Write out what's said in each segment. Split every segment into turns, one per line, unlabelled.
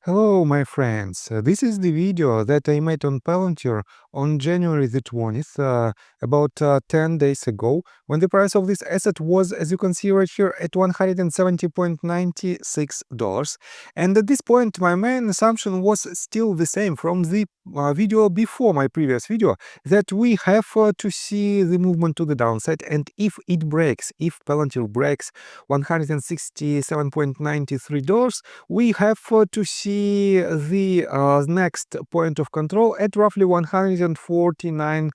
Hello, my friends. This is the video that I made on Palantir on January the 20th, about 10 days ago, when the price of this asset was, as you can see right here, at $170.96. And at this point, my main assumption was still the same from the video before my previous video, that we have to see the movement to the downside. And if it breaks, if Palantir breaks $167.93, we have to see the next point of control at roughly $149.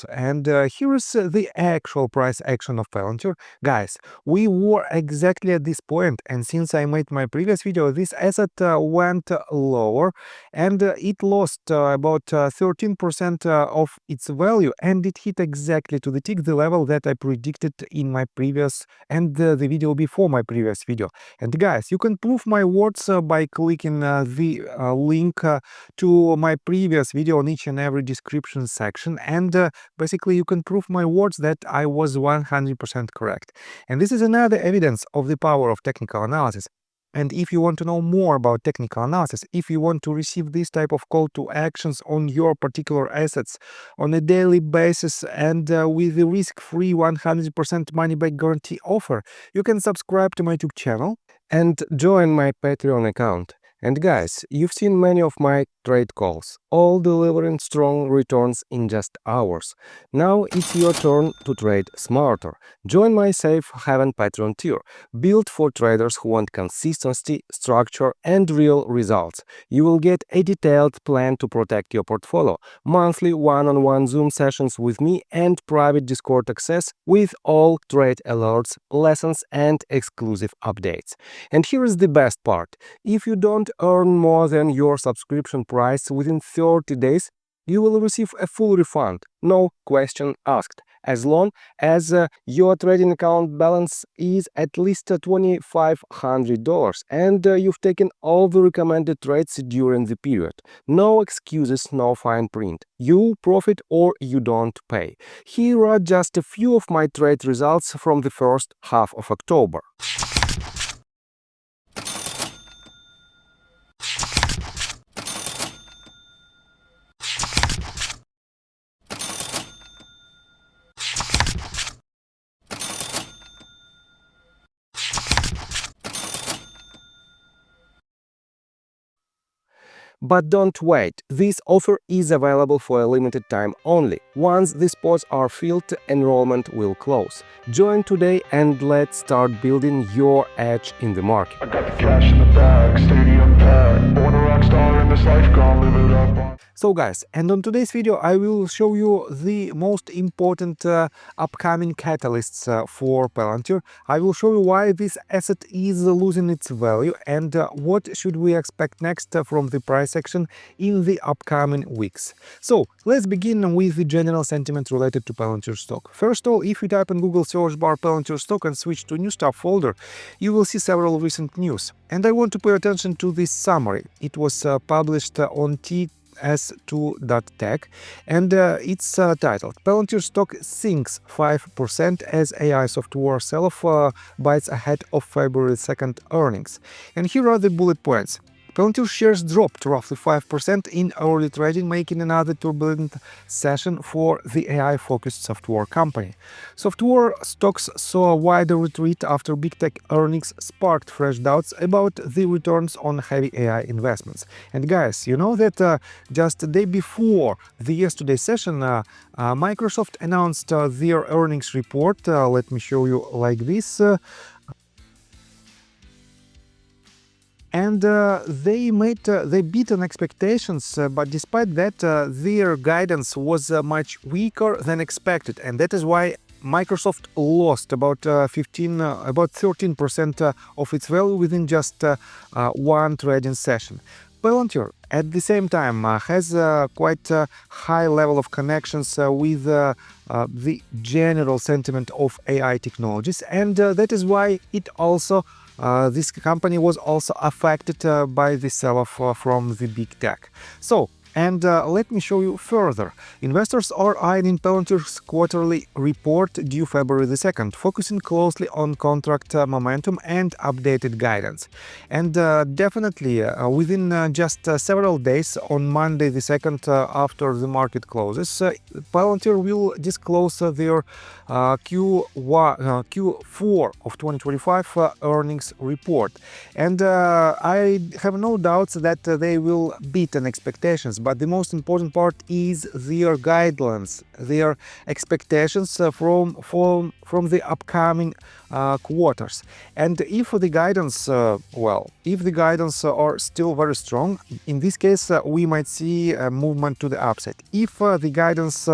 And here is the actual price action of Palantir. Guys, we were exactly at this point, and since I made my previous video, this asset went lower, and it lost about 13% of its value, and it hit exactly to the tick the level that I predicted in my previous and the video before my previous video. And guys, you can prove my words by clicking the link to my previous video on each and every description section, and basically you can prove my words that I was 100% correct. And this is another evidence of the power of technical analysis. And if you want to know more about technical analysis, if you want to receive this type of call to actions on your particular assets on a daily basis and with the risk-free 100% money-back guarantee offer, you can subscribe to my YouTube channel and join my Patreon account. And guys, you've seen many of my trade calls, all delivering strong returns in just hours. Now it's your turn to trade smarter. Join my safe haven Patreon tier, built for traders who want consistency, structure, and real results. You will get a detailed plan to protect your portfolio, monthly one-on-one Zoom sessions with me, and private Discord access with all trade alerts, lessons, and exclusive updates. And here is the best part. If you don't earn more than your subscription price within 30 days, you will receive a full refund, no question asked, as long as your trading account balance is at least $2,500 and you've taken all the recommended trades during the period. No excuses, no fine print. You profit or you don't pay. Here are just a few of my trade results from the first half of October. But don't wait, this offer is available for a limited time only. Once the spots are filled, enrollment will close. Join today and let's start building your edge in the market.
I got the cash in the bag, stadium packed. Born a rock star in this life, gonna live it up.
So guys, and on today's video I will show you the most important upcoming catalysts for Palantir. I will show you why this asset is losing its value and what should we expect next from the price action in the upcoming weeks. So let's begin with the general sentiment related to Palantir stock. First of all, if you type in Google search bar Palantir stock and switch to new stuff folder, you will see several recent news. And I want to pay attention to this summary. It was published on S2.tech, and it's titled Palantir stock sinks 5% as AI software sell-off bites ahead of February 2nd earnings. And here are the bullet points. Palantir shares dropped roughly 5% in early trading, making another turbulent session for the AI-focused software company. Software stocks saw a wider retreat after big tech earnings sparked fresh doubts about the returns on heavy AI investments. And guys, you know that just the day before the yesterday's session, Microsoft announced their earnings report. Let me show you like this. And they beat on expectations, but despite that, their guidance was much weaker than expected, and that is why Microsoft lost about 13% of its value within just one trading session. Palantir, at the same time, has quite a high level of connections with the general sentiment of AI technologies, and that is why it also this company was also affected by the sell-off from the big tech. So And let me show you further. Investors are eyeing Palantir's quarterly report due February the 2nd, focusing closely on contract momentum and updated guidance. And definitely within just several days, on Monday the 2nd, after the market closes, Palantir will disclose their Q4 of 2025 earnings report. And I have no doubts that they will beat an expectations, but the most important part is their guidelines, their expectations from the upcoming quarters. And if the guidance, if the guidance are still very strong, in this case we might see a movement to the upside. If the guidance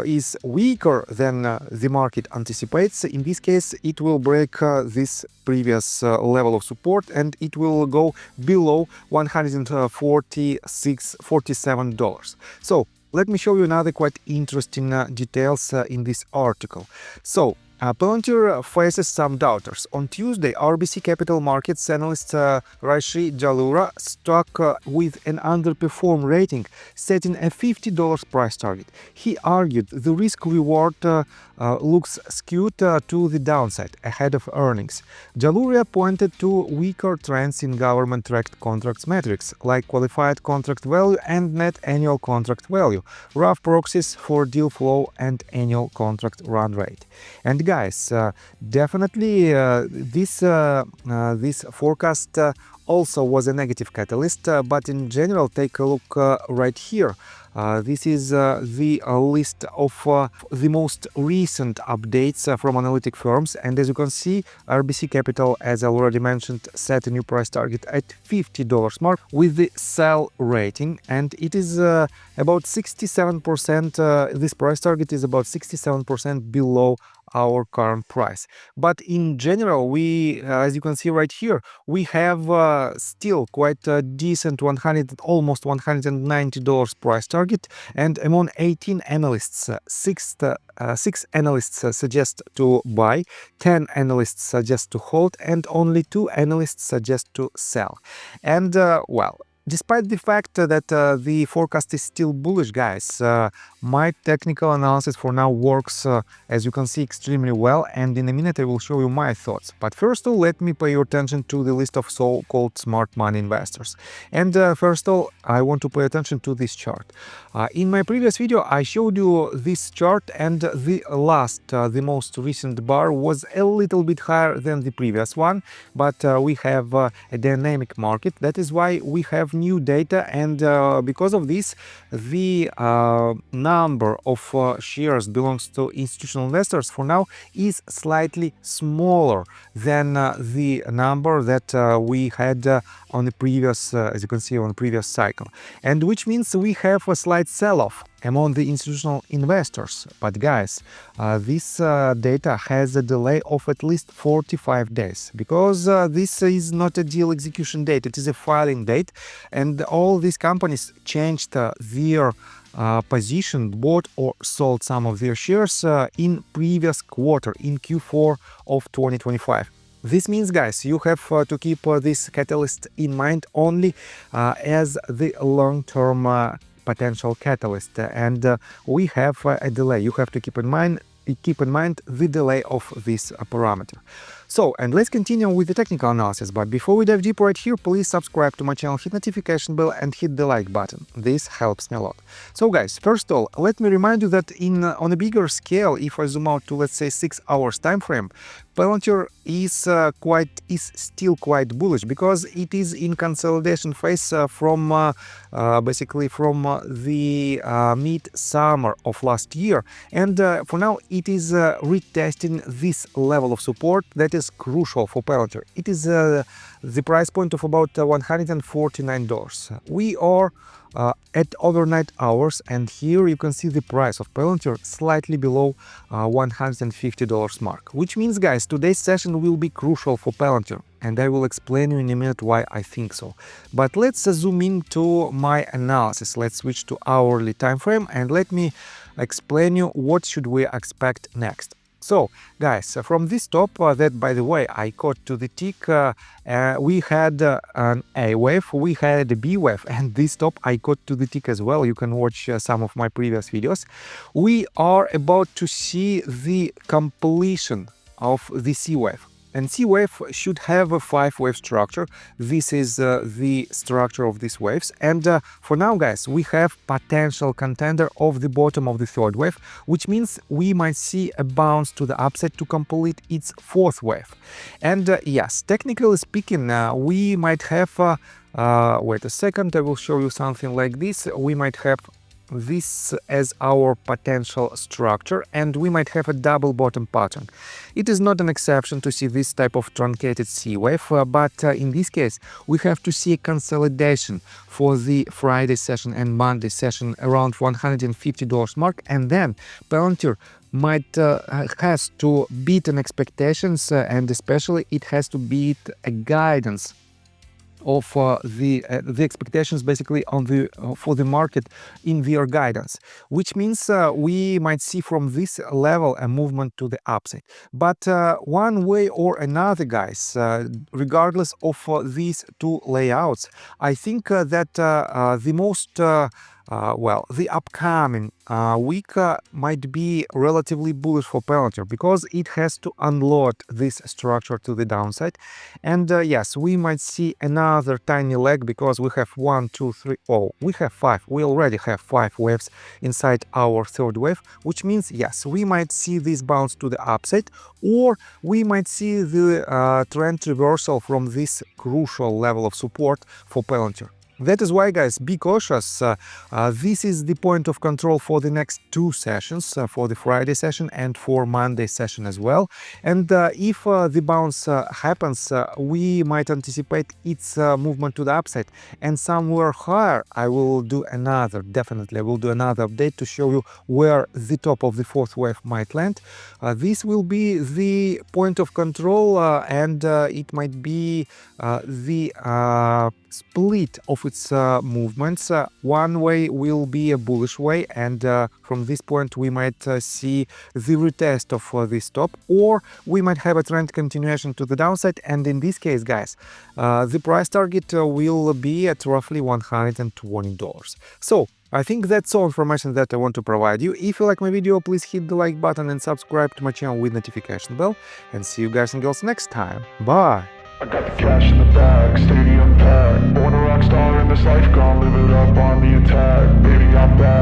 is weaker than the market anticipates, in this case it will break this previous level of support and it will go below $147. So let me show you another quite interesting details in this article. So Palantir faces some doubters. On Tuesday, RBC Capital Markets analyst Rishi Jalura stuck with an underperform rating, setting a $50 price target. He argued the risk-reward looks skewed to the downside ahead of earnings. Jalura pointed to weaker trends in government-tracked contracts metrics, like qualified contract value and net annual contract value, rough proxies for deal flow and annual contract run rate. And guys, definitely this forecast also was a negative catalyst, but in general, take a look right here. This is the list of the most recent updates from analytic firms, and as you can see, RBC Capital, as I already mentioned, set a new price target at $50 mark with the sell rating, and it is about 67%. This price target is about 67% below our current price. But in general, we, as you can see right here, we have still quite a decent almost $190 price target, and among 18 analysts, six analysts suggest to buy, 10 analysts suggest to hold, and only 2 analysts suggest to sell. And despite the fact that the forecast is still bullish, guys, my technical analysis for now works, as you can see, extremely well, and in a minute I will show you my thoughts. But first of all, let me pay your attention to the list of so-called smart money investors. And first of all, I want to pay attention to this chart. In my previous video, I showed you this chart, and the most recent bar was a little bit higher than the previous one, but we have a dynamic market. That is why we have new data, and because of this, the number of shares belongs to institutional investors for now is slightly smaller than the number that we had on the previous, as you can see, on the previous cycle, and which means we have a slight sell-off among the institutional investors. But guys, this data has a delay of at least 45 days, because this is not a deal execution date, it is a filing date, and all these companies changed their position, bought or sold some of their shares in previous quarter, in Q4 of 2025. This means, guys, you have to keep this catalyst in mind only as the long-term potential catalyst, and we have a delay. You have to keep in mind the delay of this parameter. So, and let's continue with the technical analysis, but before we dive deeper right here, please subscribe to my channel, hit notification bell and hit the like button. This helps me a lot. So guys, first of all, let me remind you that on a bigger scale, if I zoom out to, let's say, 6 hours time frame, Palantir is still quite bullish, because it is in consolidation phase from basically from the mid-summer of last year, and for now it is retesting this level of support that is crucial for Palantir. It is the price point of about $149. We are at overnight hours, and here you can see the price of Palantir slightly below $150 mark, which means, guys, today's session will be crucial for Palantir, and I will explain you in a minute why I think so. But let's zoom into my analysis. Let's switch to hourly time frame and let me explain you what should we expect next. So, guys, from this top, that by the way, I caught to the tick, we had an A wave, we had a B wave, and this top I caught to the tick as well. You can watch some of my previous videos. We are about to see the completion of the C wave. And C wave should have a 5-wave structure. This is the structure of these waves. And for now, guys, we have potential contender of the bottom of the 3rd wave, which means we might see a bounce to the upside to complete its 4th wave. And yes, technically speaking, we might have, wait a second, I will show you something like this. We might have this as our potential structure, and we might have a double bottom pattern. It is not an exception to see this type of truncated C wave, but in this case we have to see a consolidation for the Friday session and Monday session around $150 mark, and then Palantir might has to beat an expectations, and especially it has to beat a guidance of the expectations basically on the for the market in their guidance, which means we might see from this level a movement to the upside. But one way or another, guys, regardless of these two layouts, I think that the most the upcoming week might be relatively bullish for Palantir because it has to unload this structure to the downside. And yes, we might see another tiny leg because we have 1, 2, 3, we have 5. We already have 5 waves inside our 3rd wave, which means yes, we might see this bounce to the upside, or we might see the trend reversal from this crucial level of support for Palantir. That is why, guys, be cautious. This is the point of control for the next 2 sessions, for the Friday session and for Monday session as well. And if the bounce happens, we might anticipate its movement to the upside. And somewhere higher, I will do another update to show you where the top of the 4th wave might land. This will be the point of control, and it might be the split of its movements. One way will be a bullish way, and from this point we might see the retest of this top, or we might have a trend continuation to the downside. And in this case, guys, the price target will be at roughly $120. So I think that's all information that I want to provide you. If you like my video, please hit the like button and subscribe to my channel with notification bell, and see you guys and girls next time. Bye!
I got the cash in the bag, stadium packed. Born a rock star in this life, gone live it up on the attack. Baby, I'm back.